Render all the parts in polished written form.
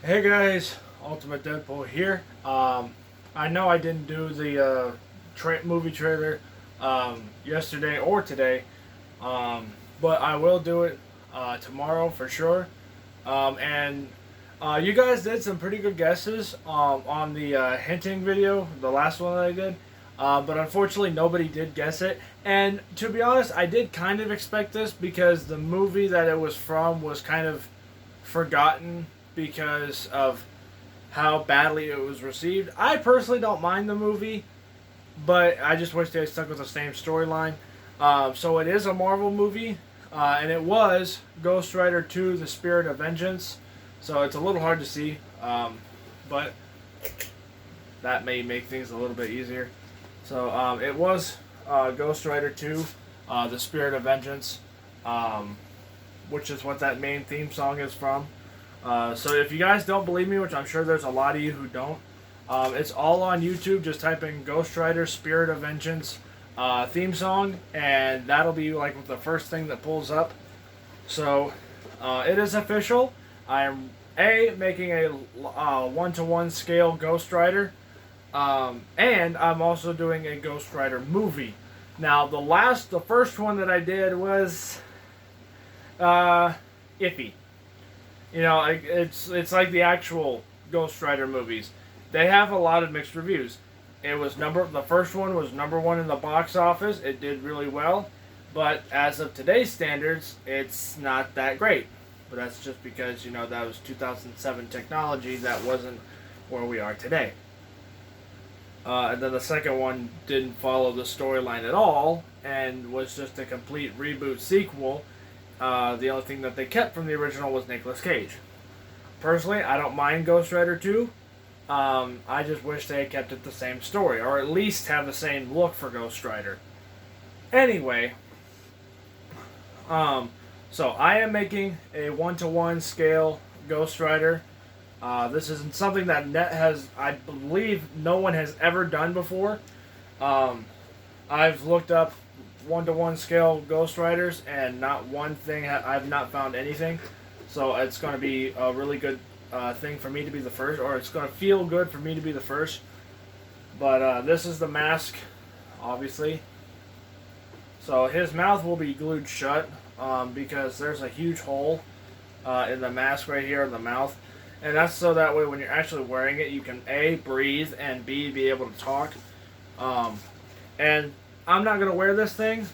Hey guys, Ultimate Deadpool here. I know I didn't do the movie trailer yesterday or today, um, but I will do it tomorrow for sure. And You guys did some pretty good guesses on the hinting video, the last one that I did. But unfortunately, nobody did guess it. And to be honest, I did kind of expect this because the movie that it was from was kind of forgotten because of how badly it was received. I personally don't mind the movie, but I just wish they had stuck with the same storyline. So it is a Marvel movie, and it was Ghost Rider 2: The Spirit of Vengeance. So it's a little hard to see, but that may make things a little bit easier. So it was Ghost Rider 2: The Spirit of Vengeance, um, which is what that main theme song is from. So if you guys don't believe me, which I'm sure there's a lot of you who don't, it's all on YouTube. Just type in Ghost Rider Spirit of Vengeance theme song, and that'll be like the first thing that pulls up. So it is official. I'm making a one-to-one scale Ghost Rider, and I'm also doing a Ghost Rider movie. Now the first one that I did was iffy. You know, it's like the actual Ghost Rider movies. They have a lot of mixed reviews. The first one was number one in the box office. It did really well, but as of today's standards, it's not that great. But that's just because that was 2007 technology that wasn't where we are today. And then the second one didn't follow the storyline at all and was just a complete reboot sequel. The only thing that they kept from the original was Nicolas Cage. Personally, I don't mind Ghost Rider 2. I just wish they had kept it the same story, or at least have the same look for Ghost Rider. Anyway, so I am making a one-to-one scale Ghost Rider. This is something that I believe, no one has ever done before. I've looked up one-to-one scale Ghost Riders, and not one thing. I've not found anything. So it's going to be a really good thing for me to be the first, or it's going to feel good for me to be the first. But this is the mask, obviously. So his mouth will be glued shut because there's a huge hole in the mask right here in the mouth. And that's so that way when you're actually wearing it, you can A, breathe, and B, be able to talk. And I'm not going to wear this thing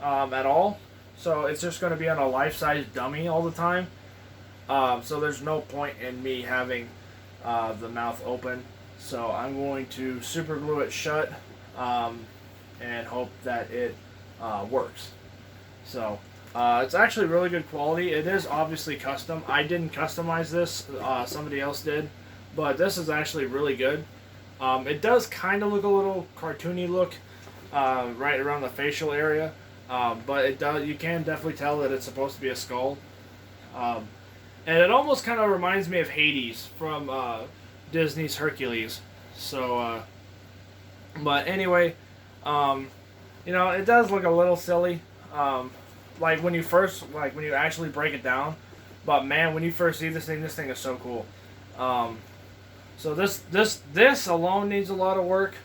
at all. So it's just going to be on a life-size dummy all the time. So there's no point in me having the mouth open. So I'm going to super glue it shut and hope that it works. So it's actually really good quality. It is obviously custom. I didn't customize this. Somebody else did. But this is actually really good. It does kind of look a little cartoony look right around the facial area. But it does. You can definitely tell that it's supposed to be a skull. And it almost kind of reminds me of Hades from Disney's Hercules. So, but anyway, it does look a little silly. Like when you actually break it down. But man, when you first see this thing is so cool. So this alone needs a lot of work.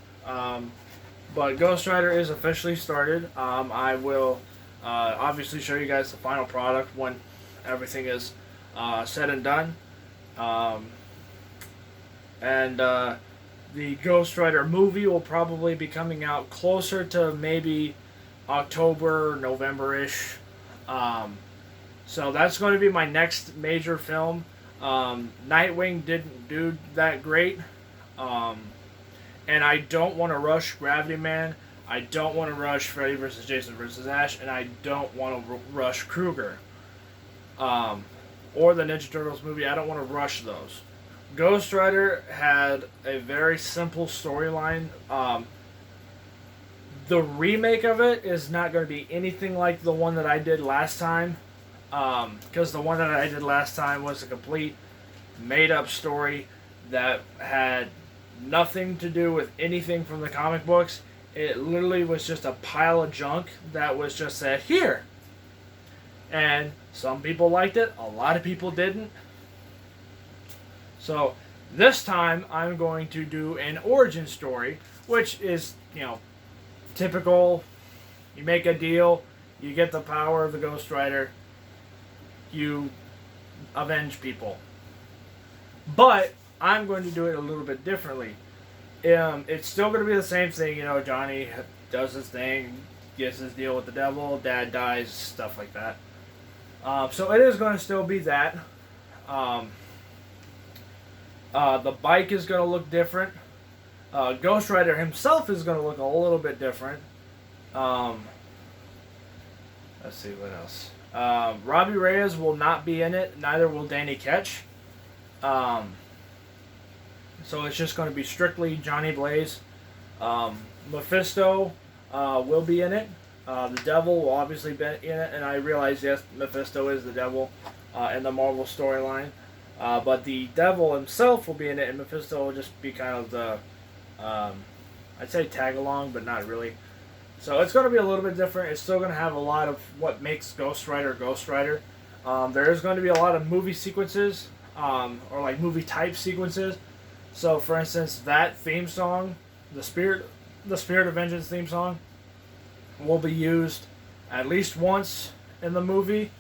But Ghost Rider is officially started. I will obviously show you guys the final product when everything is said and done. And the Ghost Rider movie will probably be coming out closer to maybe October, November-ish. So that's going to be my next major film. Nightwing didn't do that great. And I don't want to rush Gravity Man. I don't want to rush Freddy vs. Jason vs. Ash. And I don't want to rush Krueger. Or the Ninja Turtles movie. I don't want to rush those. Ghost Rider had a very simple storyline. The remake of it is not going to be anything like the one that I did last time. Because the one that I did last time was a complete made-up story that had nothing to do with anything from the comic books. It literally was just a pile of junk that was just said, here. And some people liked it, a lot of people didn't. So this time I'm going to do an origin story, which is, typical. You make a deal, you get the power of the Ghost Rider, you avenge people. But I'm going to do it a little bit differently. It's still going to be the same thing. Johnny does his thing, gets his deal with the devil, dad dies, stuff like that. So it is going to still be that. The bike is going to look different. Ghost Rider himself is going to look a little bit different. Let's see what else. Robbie Reyes will not be in it. Neither will Danny Ketch. So it's just going to be strictly Johnny Blaze. Mephisto will be in it. The devil will obviously be in it. And I realize, yes, Mephisto is the devil in the Marvel storyline. But the devil himself will be in it. And Mephisto will just be kind of the, I'd say tag along, but not really. So it's going to be a little bit different. It's still going to have a lot of what makes Ghost Rider Ghost Rider. There is going to be a lot of movie sequences, or like movie type sequences. So, for instance, that theme song, the Spirit of Vengeance theme song, will be used at least once in the movie,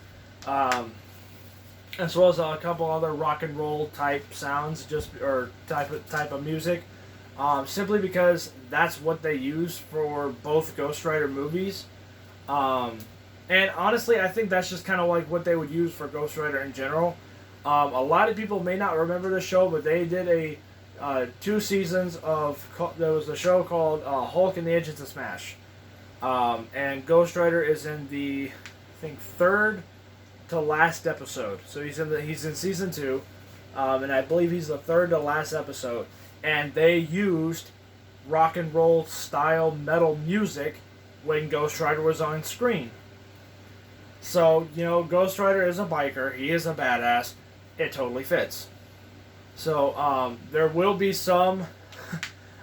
as well as a couple other rock and roll type sounds, or type of music. Simply because that's what they use for both Ghost Rider movies. And honestly, I think that's just kind of like what they would use for Ghost Rider in general. A lot of people may not remember the show, but they did 2 seasons of... There was a show called Hulk and the Agents of Smash. And Ghost Rider is in the, I think, 3rd to last episode. So he's in season 2. And I believe he's the 3rd to last episode. And they used rock and roll style metal music when Ghost Rider was on screen. So, Ghost Rider is a biker. He is a badass. It totally fits. So, there will be some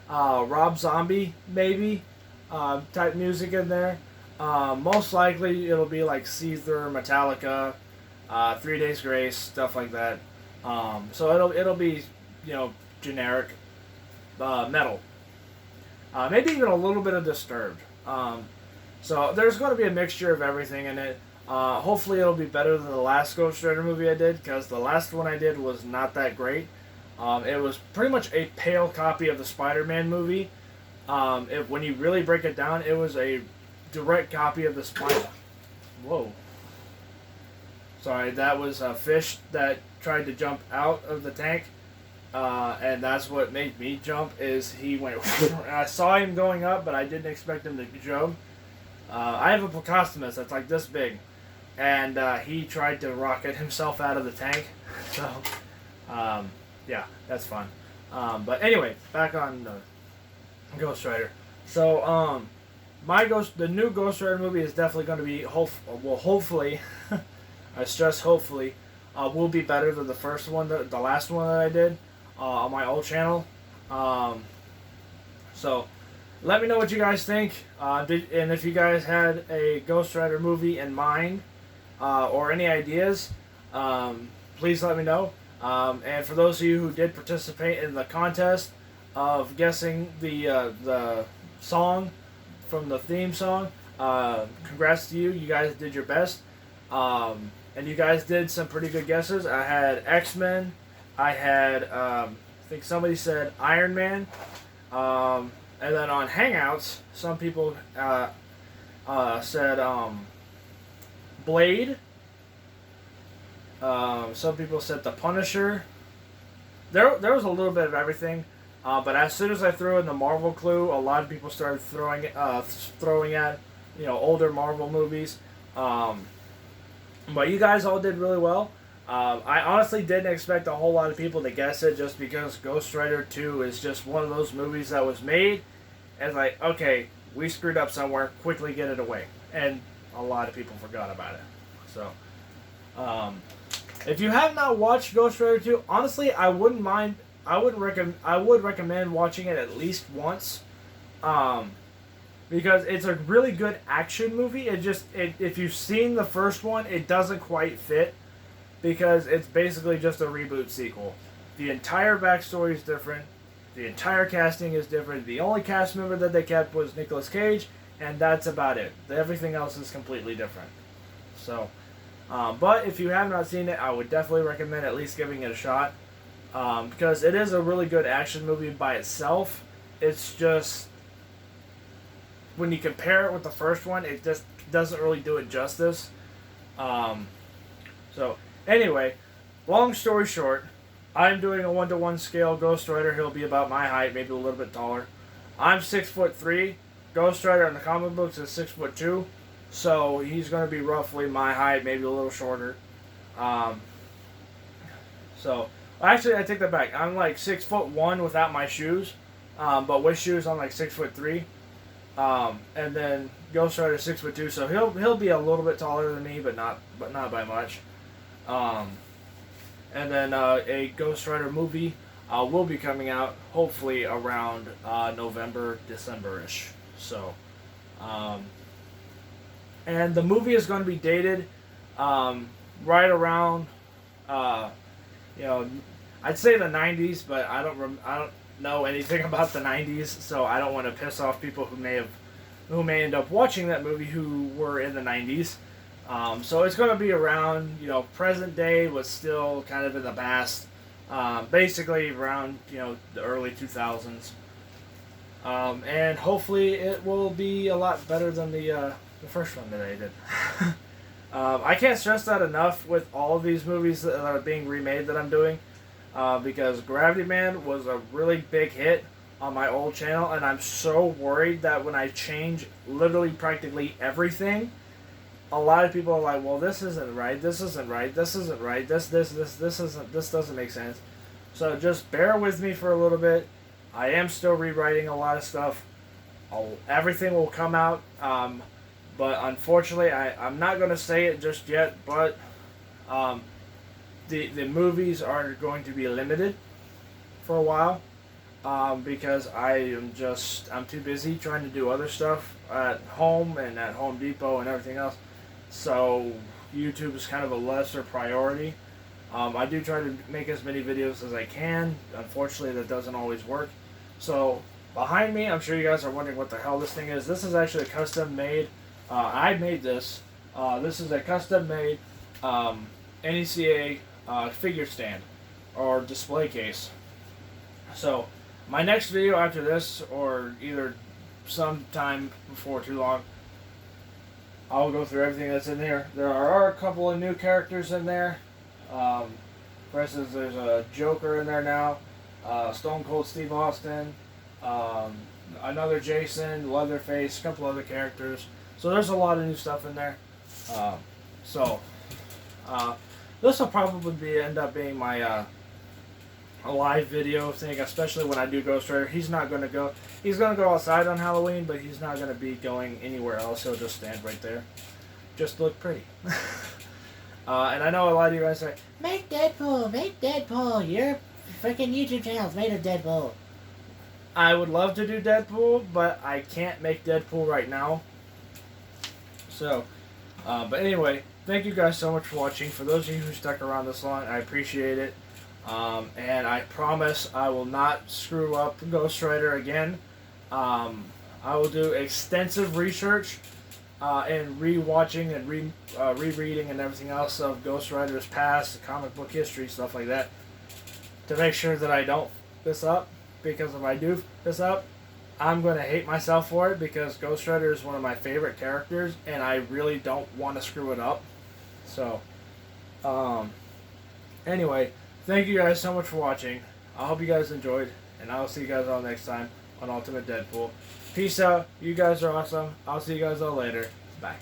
Rob Zombie, maybe, type music in there. Most likely it'll be like Seether, Metallica, 3 Days Grace, stuff like that. So it'll be, generic metal. Maybe even a little bit of Disturbed. So there's going to be a mixture of everything in it. Hopefully it'll be better than the last Ghost Rider movie I did, because the last one I did was not that great. It was pretty much a pale copy of the Spider-Man movie. When you really break it down, it was a direct copy of the Spider... Whoa. Sorry, that was a fish that tried to jump out of the tank. And that's what made me jump, is he went... I saw him going up, but I didn't expect him to jump. I have a Plecostomus that's like this big. And he tried to rocket himself out of the tank. So, yeah, that's fun. But anyway, back on Ghost Rider. So, the new Ghost Rider movie is definitely going to be, hopefully, I stress hopefully, will be better than the first one, the last one that I did on my old channel. So, let me know what you guys think, and if you guys had a Ghost Rider movie in mind, or any ideas, please let me know. And for those of you who did participate in the contest of guessing the song from the theme song, congrats to you. You guys did your best. And you guys did some pretty good guesses. I had X-Men. I had, I think somebody said Iron Man. And then on Hangouts, some people said Blade. Some people said The Punisher. There was a little bit of everything. But as soon as I threw in the Marvel clue, a lot of people started throwing at older Marvel movies. But you guys all did really well. I honestly didn't expect a whole lot of people to guess it, just because Ghost Rider 2 is just one of those movies that was made and like, okay, we screwed up somewhere, quickly get it away. And a lot of people forgot about it. So, if you have not watched Ghost Rider 2, honestly, I would recommend watching it at least once. Because it's a really good action movie. If you've seen the first one, it doesn't quite fit, because it's basically just a reboot sequel. The entire backstory is different. The entire casting is different. The only cast member that they kept was Nicolas Cage, and that's about it. Everything else is completely different. So, but if you have not seen it, I would definitely recommend at least giving it a shot, because it is a really good action movie by itself. It's just, when you compare it with the first one, it just doesn't really do it justice. So, anyway, long story short, I'm doing a 1-to-1 scale Ghost Rider. He'll be about my height, maybe a little bit taller. I'm 6'3". Ghost Rider in the comic books is 6'2", so he's going to be roughly my height, maybe a little shorter. So actually, I take that back. I'm like 6'1" without my shoes, but with shoes, I'm like 6'3". And then Ghost Rider 6'2", so he'll be a little bit taller than me, but not by much. And then a Ghost Rider movie will be coming out hopefully around November, December-ish. So, and the movie is going to be dated right around, I'd say the 90s, but I don't know anything about the 90s, so I don't want to piss off people who may end up watching that movie who were in the 90s. So it's going to be around, present day, but still kind of in the past. Basically around, the early 2000s. And hopefully it will be a lot better than the first one that I did. I can't stress that enough with all of these movies that are being remade that I'm doing. Because Gravity Man was a really big hit on my old channel, and I'm so worried that when I change literally practically everything, a lot of people are like, well, this isn't right, this isn't right, this isn't right, this doesn't make sense. So just bear with me for a little bit. I am still rewriting a lot of stuff. Everything will come out, but unfortunately, I'm not going to say it just yet, but the movies are going to be limited for a while, because I'm too busy trying to do other stuff at home and at Home Depot and everything else. So YouTube is kind of a lesser priority. I do try to make as many videos as I can. Unfortunately, that doesn't always work. So behind me, I'm sure you guys are wondering what the hell this thing is. This is actually a custom made. I made this. This is a custom made NECA figure stand or display case. So my next video after this, or either sometime before too long, I'll go through everything that's in here. There are a couple of new characters in there. For instance, there's a Joker in there now, Stone Cold Steve Austin, another Jason, Leatherface, a couple other characters. So there's a lot of new stuff in there. This will probably end up being my a live video thing, especially when I do Ghost Rider. He's going to go outside on Halloween, but he's not going to be going anywhere else. He'll just stand right there. Just look pretty. And I know a lot of you guys say, make Deadpool, your freaking YouTube channel's made of Deadpool. I would love to do Deadpool, but I can't make Deadpool right now. So, but anyway, thank you guys so much for watching. For those of you who stuck around this long, I appreciate it. And I promise I will not screw up Ghost Rider again. I will do extensive research and re-watching and rereading and everything else of Ghost Rider's past, comic book history, stuff like that, to make sure that I don't piss up. Because if I do piss up, I'm going to hate myself for it, because Ghost Rider is one of my favorite characters, and I really don't want to screw it up. So, anyway, thank you guys so much for watching. I hope you guys enjoyed, and I'll see you guys all next time on Ultimate Deadpool. Peace out. You guys are awesome. I'll see you guys all later. Bye.